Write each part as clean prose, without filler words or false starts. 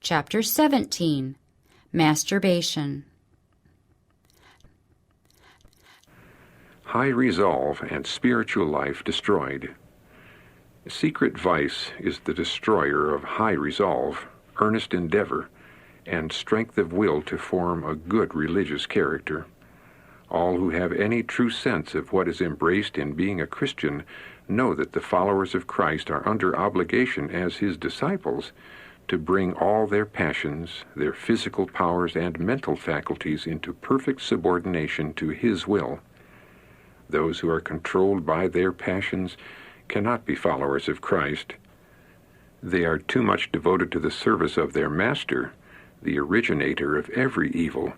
Chapter 17. Masturbation. High resolve and spiritual life destroyed. Secret vice is the destroyer of high resolve, earnest endeavor, and strength of will to form a good religious character. All who have any true sense of what is embraced in being a Christian know that the followers of Christ are under obligation as his disciples to bring all their passions, their physical powers, and mental faculties into perfect subordination to his will. Those who are controlled by their passions cannot be followers of Christ. They are too much devoted to the service of their master, the originator of every evil,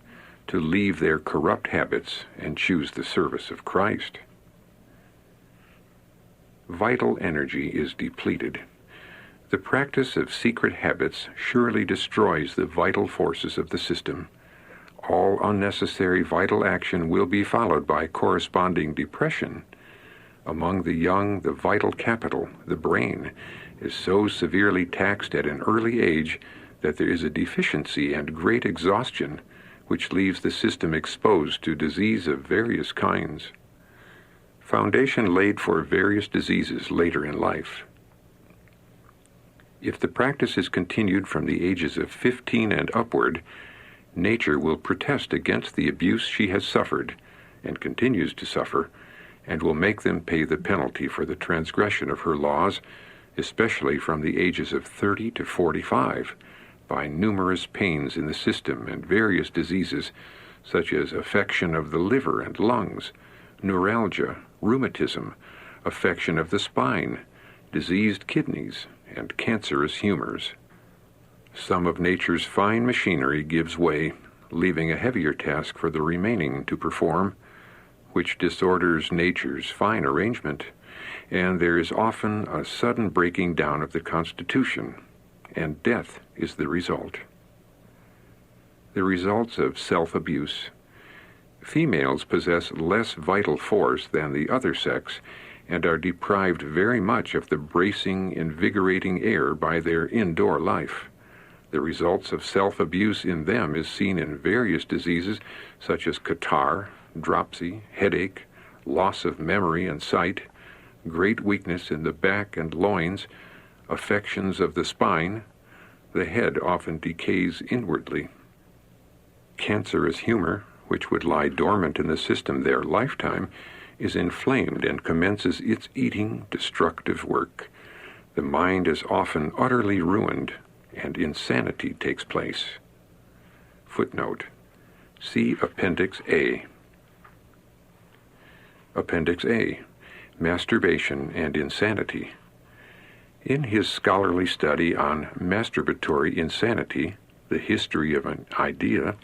to leave their corrupt habits and choose the service of Christ. Vital energy is depleted. The practice of secret habits surely destroys the vital forces of the system. All unnecessary vital action will be followed by corresponding depression. Among the young, the vital capital, the brain, is so severely taxed at an early age that there is a deficiency and great exhaustion, which leaves the system exposed to disease of various kinds. Foundation laid for various diseases later in life. If the practice is continued from the ages of 15 and upward, nature will protest against the abuse she has suffered and continues to suffer, and will make them pay the penalty for the transgression of her laws, especially from the ages of 30 to 45, by numerous pains in the system and various diseases such as affection of the liver and lungs, neuralgia, rheumatism, affection of the spine, diseased kidneys, and cancerous humors. Some of nature's fine machinery gives way, leaving a heavier task for the remaining to perform, which disorders nature's fine arrangement, and there is often a sudden breaking down of the constitution, and death is the result. The results of self-abuse. Females possess less vital force than the other sex, and are deprived very much of the bracing, invigorating air by their indoor life. The results of self-abuse in them is seen in various diseases such as catarrh, dropsy, headache, loss of memory and sight, great weakness in the back and loins, affections of the spine. The head often decays inwardly. Cancerous humor, which would lie dormant in the system their lifetime, is inflamed and commences its eating, destructive work. The mind is often utterly ruined, and insanity takes place. Footnote: see Appendix A. Appendix A, Masturbation and Insanity. In his scholarly study on masturbatory insanity, The History of an Idea,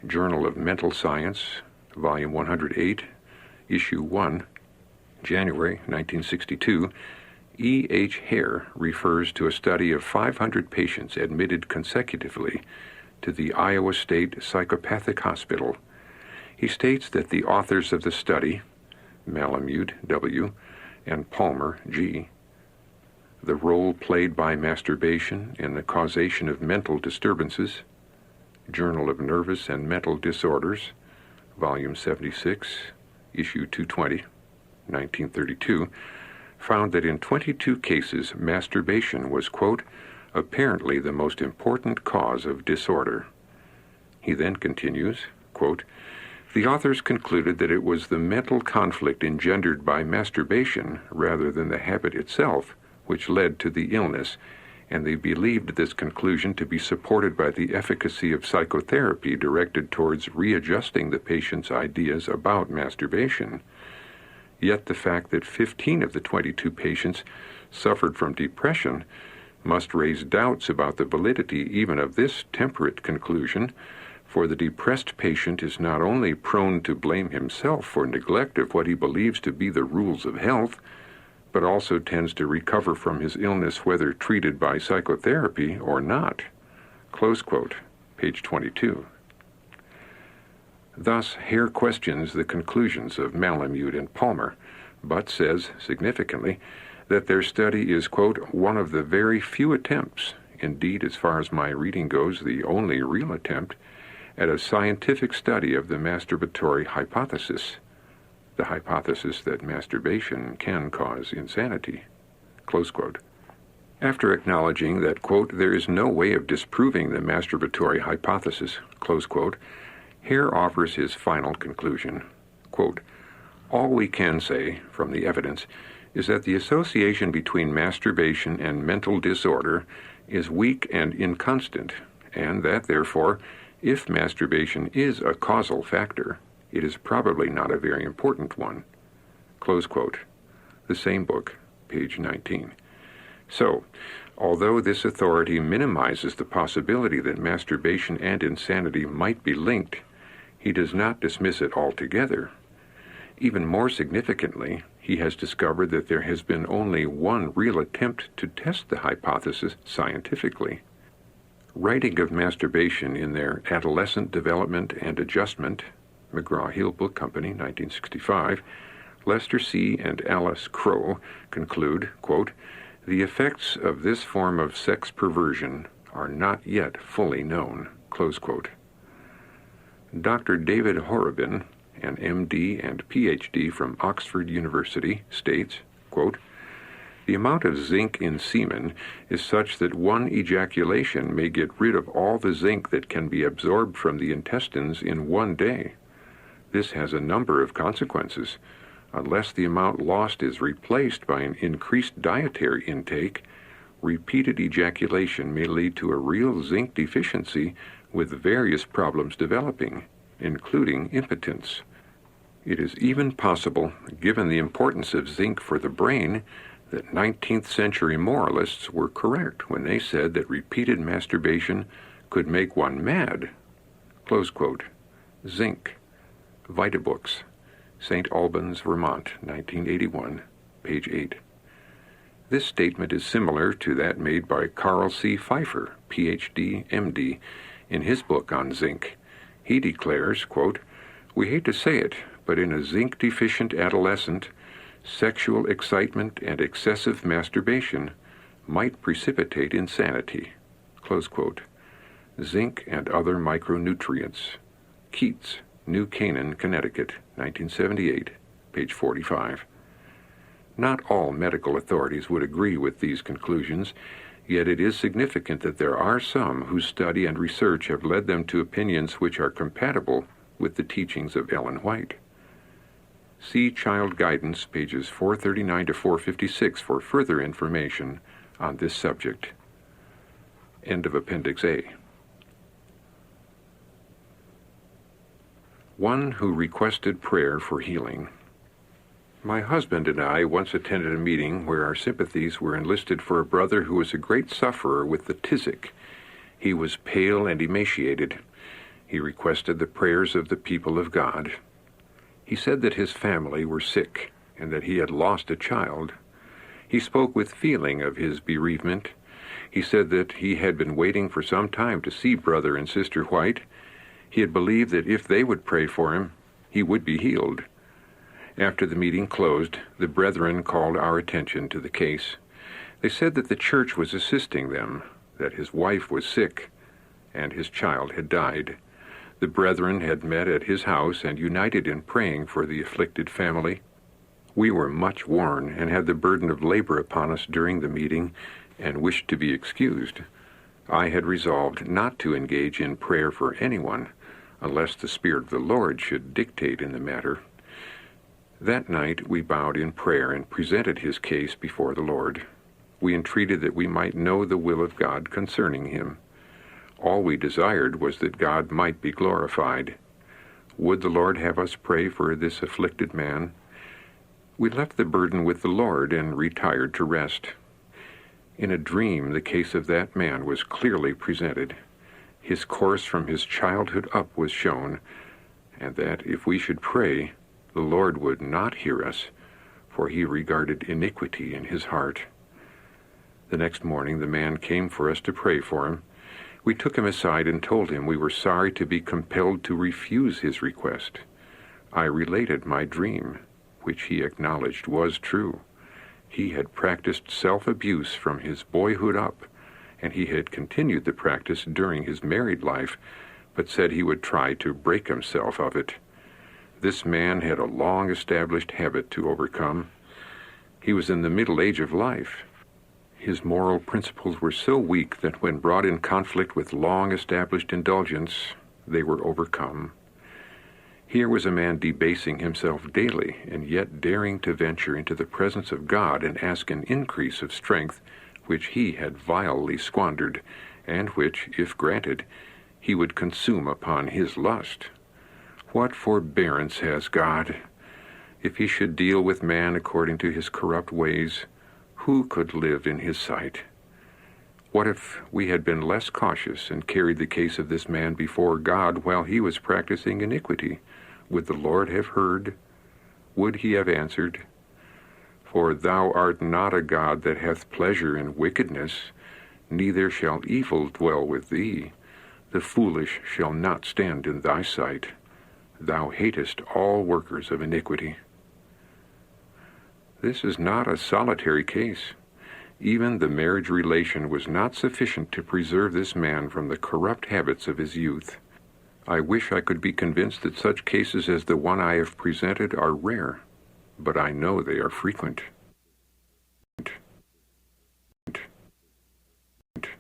Journal of Mental Science, Volume 108, Issue 1, January 1962, E. H. Hare refers to a study of 500 patients admitted consecutively to the Iowa State Psychopathic Hospital. He states that the authors of the study, Malamud, W., and Palmer, G., the role played by masturbation in the causation of mental disturbances, Journal of Nervous and Mental Disorders, Volume 76, Issue 220, 1932, found that in 22 cases masturbation was, quote, apparently the most important cause of disorder. He then continues, quote, the authors concluded that it was the mental conflict engendered by masturbation rather than the habit itself which led to the illness, and they believed this conclusion to be supported by the efficacy of psychotherapy directed towards readjusting the patient's ideas about masturbation. Yet the fact that 15 of the 22 patients suffered from depression must raise doubts about the validity even of this temperate conclusion, for the depressed patient is not only prone to blame himself for neglect of what he believes to be the rules of health, but also tends to recover from his illness whether treated by psychotherapy or not. Close quote, page 22. Thus, Hare questions the conclusions of Malamud and Palmer, but says, significantly, that their study is, quote, one of the very few attempts indeed, as far as my reading goes, the only real attempt at a scientific study of the masturbatory hypothesis, the hypothesis that masturbation can cause insanity. Close quote. After acknowledging that, quote, there is no way of disproving the masturbatory hypothesis, close quote, Hare offers his final conclusion. Quote, all we can say from the evidence is that the association between masturbation and mental disorder is weak and inconstant, and that, therefore, if masturbation is a causal factor, it is probably not a very important one. Close quote. The same book, page 19. So, although this authority minimizes the possibility that masturbation and insanity might be linked, he does not dismiss it altogether. Even more significantly, he has discovered that there has been only one real attempt to test the hypothesis scientifically. Writing of masturbation in their Adolescent Development and Adjustment, McGraw-Hill Book Company, 1965, Lester C. and Alice Crow conclude, quote, the effects of this form of sex perversion are not yet fully known, close quote. Dr. David Horobin, an M.D. and Ph.D. from Oxford University, states, quote, the amount of zinc in semen is such that one ejaculation may get rid of all the zinc that can be absorbed from the intestines in one day. This has a number of consequences. Unless the amount lost is replaced by an increased dietary intake, repeated ejaculation may lead to a real zinc deficiency with various problems developing, including impotence. It is even possible, given the importance of zinc for the brain, that 19th century moralists were correct when they said that repeated masturbation could make one mad. Close quote. Zinc. Vitabooks. St. Albans, Vermont, 1981, page 8. This statement is similar to that made by Carl C. Pfeiffer, Ph.D., M.D., in his book on zinc. He declares, quote, we hate to say it, but in a zinc-deficient adolescent, sexual excitement and excessive masturbation might precipitate insanity. Close quote. Zinc and other micronutrients. Keats, New Canaan, Connecticut, 1978, page 45. Not all medical authorities would agree with these conclusions, yet it is significant that there are some whose study and research have led them to opinions which are compatible with the teachings of Ellen White. See Child Guidance, pages 439 to 456 for further information on this subject. End of Appendix A. One who requested prayer for healing. My husband and I once attended a meeting where our sympathies were enlisted for a brother who was a great sufferer with the tizzic. He was pale and emaciated. He requested the prayers of the people of God. He said that his family were sick and that he had lost a child. He spoke with feeling of his bereavement. He said that he had been waiting for some time to see Brother and Sister White. He had believed that if they would pray for him, he would be healed. After the meeting closed, the brethren called our attention to the case. They said that the church was assisting them, that his wife was sick, and his child had died. The brethren had met at his house and united in praying for the afflicted family. We were much worn and had the burden of labor upon us during the meeting and wished to be excused. I had resolved not to engage in prayer for anyone unless the Spirit of the Lord should dictate in the matter. That night we bowed in prayer and presented his case before the Lord. We entreated that we might know the will of God concerning him. All we desired was that God might be glorified. Would the Lord have us pray for this afflicted man? We left the burden with the Lord and retired to rest. In a dream, the case of that man was clearly presented. His course from his childhood up was shown, and that if we should pray, the Lord would not hear us, for he regarded iniquity in his heart. The next morning the man came for us to pray for him. We took him aside and told him we were sorry to be compelled to refuse his request. I related my dream, which he acknowledged was true. He had practiced self-abuse from his boyhood up, and he had continued the practice during his married life, but said he would try to break himself of it. This man had a long-established habit to overcome. He was in the middle age of life. His moral principles were so weak that when brought in conflict with long-established indulgence, they were overcome. Here was a man debasing himself daily, and yet daring to venture into the presence of God and ask an increase of strength which he had vilely squandered, and which, if granted, he would consume upon his lust. What forbearance has God! If he should deal with man according to his corrupt ways, who could live in his sight? What if we had been less cautious and carried the case of this man before God while he was practicing iniquity? Would the Lord have heard? Would he have answered? For thou art not a God that hath pleasure in wickedness, neither shall evil dwell with thee. The foolish shall not stand in thy sight. Thou hatest all workers of iniquity. This is not a solitary case. Even the marriage relation was not sufficient to preserve this man from the corrupt habits of his youth. I wish I could be convinced that such cases as the one I have presented are rare, but I know they are frequent.